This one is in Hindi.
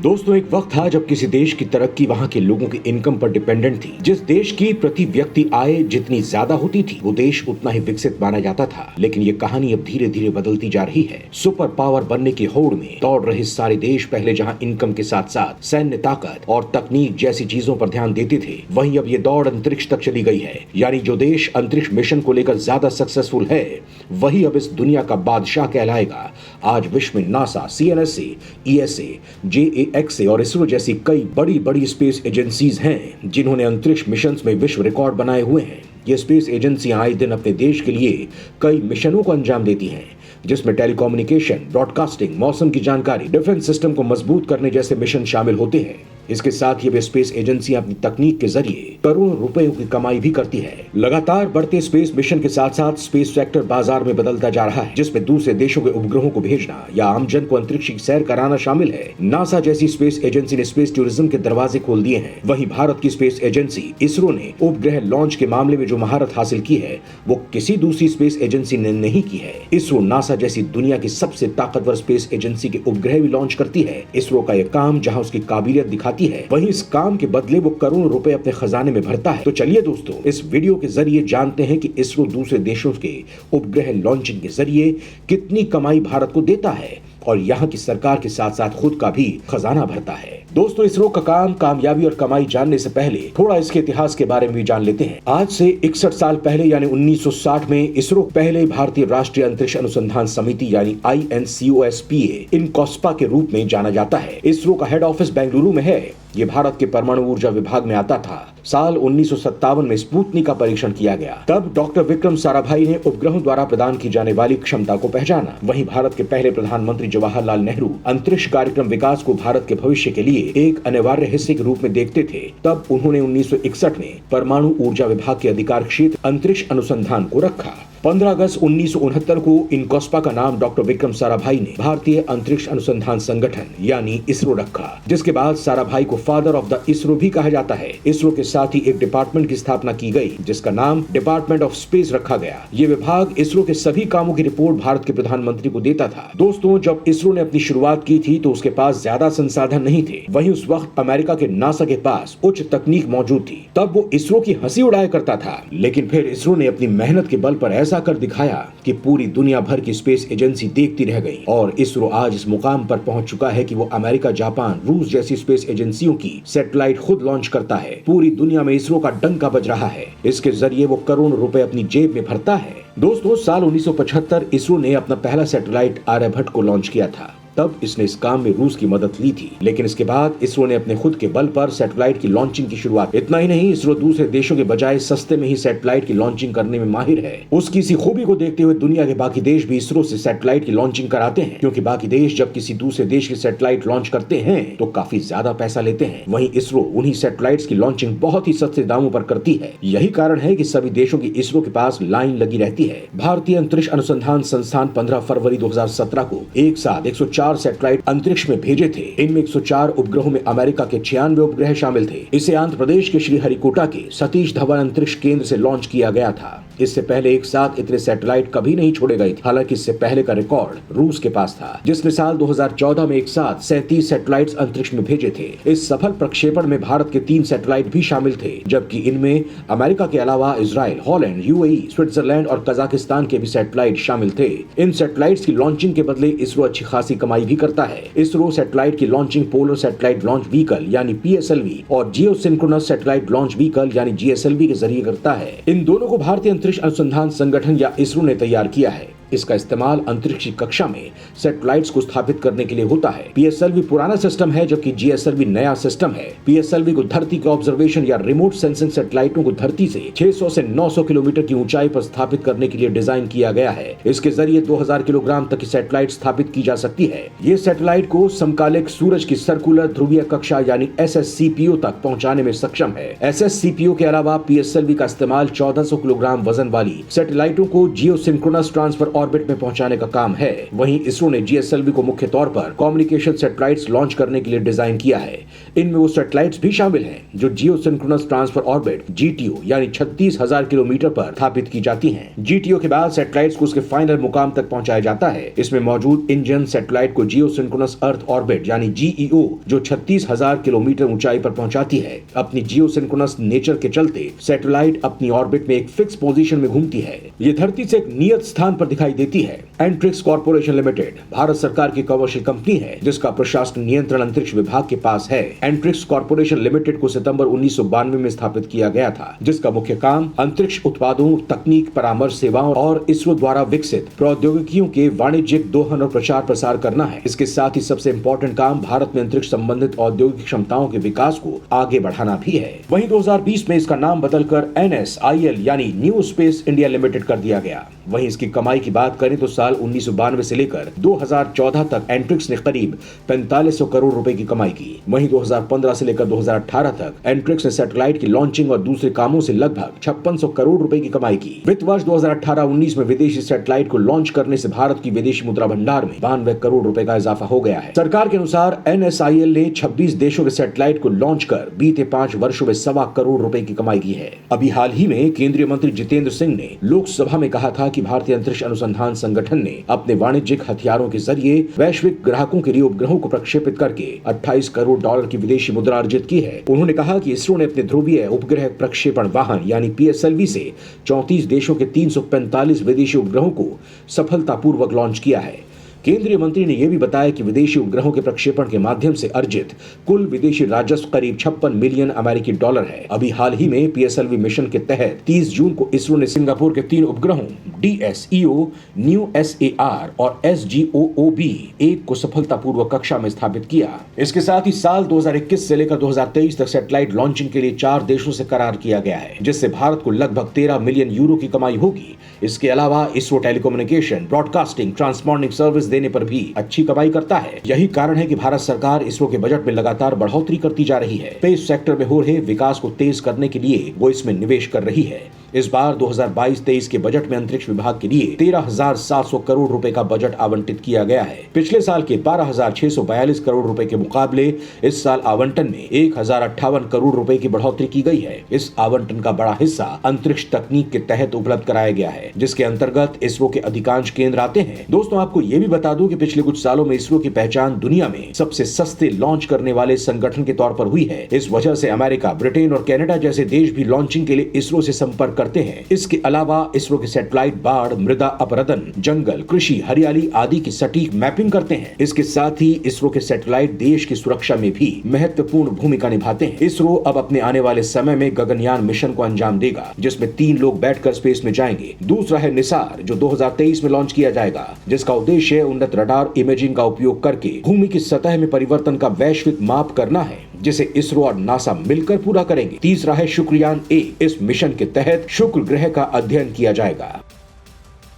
दोस्तों, एक वक्त था जब किसी देश की तरक्की वहाँ के लोगों की इनकम पर डिपेंडेंट थी। जिस देश की प्रति व्यक्ति आय जितनी ज्यादा होती थी, वो देश उतना ही विकसित माना जाता था। लेकिन ये कहानी अब धीरे धीरे बदलती जा रही है। सुपर पावर बनने की होड़ में दौड़ रहे सारे देश पहले जहाँ इनकम के साथ साथ सैन्य ताकत और तकनीक जैसी चीजों पर ध्यान देते थे, वहीं अब ये दौड़ अंतरिक्ष तक चली गई है। यानी जो देश अंतरिक्ष मिशन को लेकर ज्यादा सक्सेसफुल है, वही अब इस दुनिया का बादशाह कहलाएगा। आज विश्व में नासा, CNSA, ESA, JAXA और इसरो जैसी कई बड़ी बड़ी स्पेस एजेंसीज हैं जिन्होंने अंतरिक्ष मिशन में विश्व रिकॉर्ड बनाए हुए हैं। ये स्पेस एजेंसियां आए दिन अपने देश के लिए कई मिशनों को अंजाम देती हैं, जिसमें टेलीकम्युनिकेशन, ब्रॉडकास्टिंग, मौसम की जानकारी, डिफेंस सिस्टम को मजबूत करने जैसे मिशन शामिल होते हैं। इसके साथ ही वे स्पेस एजेंसियां अपनी तकनीक के जरिए करोड़ों रुपयों की कमाई भी करती है। लगातार बढ़ते स्पेस मिशन के साथ साथ स्पेस सेक्टर बाजार में बदलता जा रहा है, जिसमें दूसरे देशों के उपग्रहों को भेजना या आमजन को अंतरिक्ष की सैर कराना शामिल है। नासा जैसी स्पेस एजेंसी ने स्पेस टूरिज्म के दरवाजे खोल दिए हैं। वहीं भारत की स्पेस एजेंसी इसरो ने उपग्रह लॉन्च के मामले में जो महारत हासिल की है, वो किसी दूसरी स्पेस एजेंसी ने नहीं की है। इसरो नासा जैसी दुनिया की सबसे ताकतवर स्पेस एजेंसी के उपग्रह भी लॉन्च करती है। इसरो का यह काम जहां उसकी काबिलियत दिखाती है, वहीं इस काम के बदले वो करोड़ों रुपए अपने खजाने में भरता है। तो चलिए दोस्तों, इस वीडियो के जरिए जानते हैं कि इसरो दूसरे देशों के उपग्रह लॉन्चिंग के जरिए कितनी कमाई भारत को देता है और यहाँ की सरकार के साथ साथ खुद का भी खजाना भरता है। दोस्तों, इसरो का काम, कामयाबी और कमाई जानने से पहले थोड़ा इसके इतिहास के बारे में भी जान लेते हैं। आज से 61 साल पहले यानी 1960 में इसरो पहले भारतीय राष्ट्रीय अंतरिक्ष अनुसंधान समिति यानी INCOSPA इनकॉस्पा के रूप में जाना जाता है। इसरो का हेड ऑफिस बेंगलुरु में है। ये भारत के परमाणु ऊर्जा विभाग में आता था। साल 1957 में स्पुतनिक का परीक्षण किया गया। तब डॉक्टर विक्रम साराभाई ने उपग्रहों द्वारा प्रदान की जाने वाली क्षमता को पहचाना। वहीं भारत के पहले प्रधानमंत्री जवाहरलाल नेहरू अंतरिक्ष कार्यक्रम विकास को भारत के भविष्य के लिए एक अनिवार्य हिस्से के रूप में देखते थे। तब उन्होंने 1961 में परमाणु ऊर्जा विभाग के अधिकार क्षेत्र अंतरिक्ष अनुसंधान को रखा। 15 अगस्त 1969 को इनकॉस्पा का नाम डॉक्टर विक्रम साराभाई ने भारतीय अंतरिक्ष अनुसंधान संगठन यानी इसरो रखा, जिसके बाद साराभाई को फादर ऑफ द इसरो भी कहा जाता है। इसरो के साथ ही एक डिपार्टमेंट की स्थापना की गई, जिसका नाम डिपार्टमेंट ऑफ स्पेस रखा गया। ये विभाग इसरो के सभी कामों की रिपोर्ट भारत के प्रधानमंत्री को देता था। दोस्तों, जब इसरो ने अपनी शुरुआत की थी तो उसके पास ज्यादा संसाधन नहीं थे। वहीं उस वक्त अमेरिका के नासा के पास उच्च तकनीक मौजूद थी। तब वो इसरो की हंसी उड़ाया करता था। लेकिन फिर इसरो ने अपनी मेहनत के बल पर ऐसा कर दिखाया कि पूरी दुनिया भर की स्पेस एजेंसी देखती रह गई और इसरो आज इस मुकाम पर पहुंच चुका है कि वो अमेरिका, जापान, रूस जैसी स्पेस एजेंसियों की सैटेलाइट खुद लॉन्च करता है। पूरी दुनिया में इसरो का डंका बज रहा है। इसके जरिए वो करोड़ों रुपए अपनी जेब में भरता है। दोस्तों, साल 1975 इसरो ने अपना पहला सैटेलाइट आर्यभट्ट को लॉन्च किया था। तब इसने इस काम में रूस की मदद ली थी। लेकिन इसके बाद इसरो ने अपने खुद के बल पर सैटेलाइट की लॉन्चिंग की शुरुआत। इतना ही नहीं, इसरो दूसरे देशों के बजाय सस्ते में ही सैटेलाइट की लॉन्चिंग करने में माहिर है। उसकी इसी खूबी को देखते हुए दुनिया के बाकी देश भी इसरो से सैटेलाइट की लॉन्चिंग कराते हैं, क्योंकि बाकी देश जब किसी दूसरे देश की सैटेलाइट लॉन्च करते हैं तो काफी ज्यादा पैसा लेते हैं। वहीं इसरो उन्हीं सैटेलाइट्स की लॉन्चिंग बहुत ही सस्ते दामों पर करती है। यही कारण है कि सभी देशों की इसरो के पास लाइन लगी रहती है। भारतीय अंतरिक्ष अनुसंधान संस्थान 15 फरवरी 2017 को एक साथ 104 सैटेलाइट अंतरिक्ष में भेजे थे। इनमें 104 उपग्रहों में अमेरिका के 96 उपग्रह शामिल थे। इसे आंध्र प्रदेश के श्रीहरिकोटा के सतीश धवन अंतरिक्ष केंद्र से लॉन्च किया गया था। इससे पहले एक साथ इतने सैटेलाइट कभी नहीं छोड़े गए थे। हालांकि इससे पहले का रिकॉर्ड रूस के पास था, जिसने साल 2014 में एक साथ 37 सैटेलाइट्स अंतरिक्ष में भेजे थे। इस सफल प्रक्षेपण में भारत के 3 सैटेलाइट भी शामिल थे, जबकि इनमें अमेरिका के अलावा इजराइल, हॉलैंड, UAE, स्विट्जरलैंड और कजाकिस्तान के भी सैटेलाइट शामिल थे। इन सैटेलाइट्स की लॉन्चिंग के बदले इसरो अच्छी खासी कमाई भी करता है। इसरो सैटेलाइट की launching polar satellite launch vehicle यानी PSLV और जियो सिंक्रोनस सैटेलाइट लॉन्च व्हीकल यानी GSLV के जरिए करता है। इन दोनों को भारतीय अंतरिक्ष अनुसंधान संगठन या इसरो ने तैयार किया है। इसका इस्तेमाल अंतरिक्ष की कक्षा में सैटेलाइट्स को स्थापित करने के लिए होता है। PSLV पुराना सिस्टम है, जबकि GSLV नया सिस्टम है। PSLV को धरती के ऑब्जर्वेशन या रिमोट सेंसिंग सैटेलाइटों को धरती से 600 से 900 किलोमीटर की ऊंचाई पर स्थापित करने के लिए डिजाइन किया गया है। इसके जरिए 2000 किलोग्राम तक की सैटेलाइट स्थापित की जा सकती है। ये सैटेलाइट को समकालिक सूरज की सर्कुलर ध्रुवीय कक्षा यानी SSCPO तक पहुंचाने में सक्षम है। SSCPO के अलावा PSLV का इस्तेमाल 1400 किलोग्राम वजन वाली सैटेलाइटों को जियो सिंक्रोनस ट्रांसफर ऑर्बिट में पहुंचाने का काम है। वहीं इसरो ने GSLV को मुख्य तौर पर कम्युनिकेशन सैटेलाइट्स लॉन्च करने के लिए डिजाइन किया है। इनमें वो सैटेलाइट्स भी शामिल हैं जो जियो सिंक्रोनस ट्रांसफर ऑर्बिट GTO यानी 36,000 किलोमीटर पर स्थापित की जाती हैं। GTO के बाद सैटेलाइट्स को उसके फाइनल मुकाम तक पहुंचाया जाता है। इसमें मौजूद इंजन सैटेलाइट को जियो सिंक्रोनस अर्थ ऑर्बिट यानी GEO जो 36,000 किलोमीटर ऊंचाई पर पहुंचाती है। अपनी जियो सिंक्रोनस नेचर के चलते सैटेलाइट अपनी ऑर्बिट में एक फिक्स पोजीशन में घूमती है। ये धरती से एक नियत स्थान पर दिखाई देती है। एंट्रिक्स कॉर्पोरेशन लिमिटेड भारत सरकार की कमर्शियल कंपनी है जिसका प्रशासन नियंत्रण अंतरिक्ष विभाग के पास है। एंट्रिक्स कॉर्पोरेशन लिमिटेड को सितंबर 1992 में स्थापित किया गया था, जिसका मुख्य काम अंतरिक्ष उत्पादों, तकनीक, परामर्श सेवाओं और इसरो द्वारा विकसित प्रौद्योगिकियों के वाणिज्यिक दोहन और प्रचार प्रसार करना है। इसके साथ ही सबसे इम्पोर्टेंट काम भारत में अंतरिक्ष संबंधित औद्योगिक क्षमताओं के विकास को आगे बढ़ाना भी है। वहीं 2020 में इसका नाम बदलकर NSIL यानी न्यू स्पेस इंडिया लिमिटेड कर दिया गया। वहीं इसकी कमाई की बात करें तो साल 1992 से लेकर 2014 तक एंट्रिक्स ने करीब 4500 करोड़ रुपए की कमाई की। वहीं 2015 से लेकर 2018 तक एंट्रिक्स ने सैटेलाइट की लॉन्चिंग और दूसरे कामों से लगभग 5600 करोड़ रुपए की कमाई की। वित्त वर्ष 2018-19 में विदेशी सैटेलाइट को लॉन्च करने से भारत की विदेशी मुद्रा भंडार में 92 करोड़ रुपए का इजाफा हो गया है। सरकार के अनुसार NSIL ने 26 देशों के सैटेलाइट को लॉन्च कर बीते 5 वर्षों में 1.25 करोड़ रुपए की कमाई की है। अभी हाल ही में केंद्रीय मंत्री जितेंद्र सिंह ने लोकसभा में कहा था कि भारतीय अंतरिक्ष अनुसंधान संगठन ने अपने वाणिज्यिक हथियारों के जरिए वैश्विक ग्राहकों के लिए उपग्रहों को प्रक्षेपित करके 28 करोड़ डॉलर की विदेशी मुद्रा अर्जित की है। उन्होंने कहा कि इसरो ने अपने ध्रुवीय उपग्रह प्रक्षेपण वाहन यानी PSLV से 34 देशों के 345 विदेशी उपग्रहों को सफलतापूर्वक लॉन्च किया है। केंद्रीय मंत्री ने यह भी बताया कि विदेशी उपग्रहों के प्रक्षेपण के माध्यम से अर्जित कुल विदेशी राजस्व करीब 56 मिलियन अमेरिकी डॉलर है। अभी हाल ही में PSLV मिशन के तहत 30 जून को इसरो ने सिंगापुर के 3 उपग्रहों DSEO, न्यू SAR और SGOOB-1 को सफलतापूर्वक कक्षा में स्थापित किया। इसके साथ ही साल 2021 से लेकर 2023 तक सैटेलाइट लॉन्चिंग के लिए 4 देशों से करार किया गया है, जिससे भारत को लगभग 13 मिलियन यूरो की कमाई होगी। इसके अलावा इसरो टेलीकम्युनिकेशन, ब्रॉडकास्टिंग, ट्रांसपॉन्डिंग सर्विस देने पर भी अच्छी कमाई करता है। यही कारण है कि भारत सरकार इसरो के बजट में लगातार बढ़ोतरी करती जा रही है। स्पेस सेक्टर में हो रहे विकास को तेज करने के लिए वो इसमें निवेश कर रही है। इस बार 2022-23 के बजट में अंतरिक्ष विभाग के लिए 13,700 करोड़ रुपए का बजट आवंटित किया गया है। पिछले साल के 12,642 करोड़ रुपए के मुकाबले इस साल आवंटन में 1,058 करोड़ रुपए की बढ़ोतरी की गई है। इस आवंटन का बड़ा हिस्सा अंतरिक्ष तकनीक के तहत उपलब्ध कराया गया है, जिसके अंतर्गत इसरो के अधिकांश केंद्र आते हैं। दोस्तों, आपको ये भी बता दूं कि पिछले कुछ सालों में इसरो की पहचान दुनिया में सबसे सस्ते लॉन्च करने वाले संगठन के तौर पर हुई है। इस वजह से अमेरिका, ब्रिटेन और कनाडा जैसे देश भी लॉन्चिंग के लिए इसरो से संपर्क करते हैं। इसके अलावा इसरो के सैटेलाइट बाढ़, मृदा अपरदन, जंगल, कृषि, हरियाली आदि की सटीक मैपिंग करते हैं। इसके साथ ही इसरो के सैटेलाइट देश की सुरक्षा में भी महत्वपूर्ण भूमिका निभाते हैं। इसरो अब अपने आने वाले समय में गगनयान मिशन को अंजाम देगा, जिसमें 3 लोग बैठकर स्पेस में जाएंगे। दूसरा है निसार, जो 2023 में लॉन्च किया जाएगा, जिसका उद्देश्य उन्नत रडार इमेजिंग का उपयोग करके भूमि की सतह में परिवर्तन का वैश्विक माप करना है, जिसे इसरो और नासा मिलकर पूरा करेंगे। तीसरा है शुक्रयान-1। इस मिशन के तहत शुक्र ग्रह का अध्ययन किया जाएगा।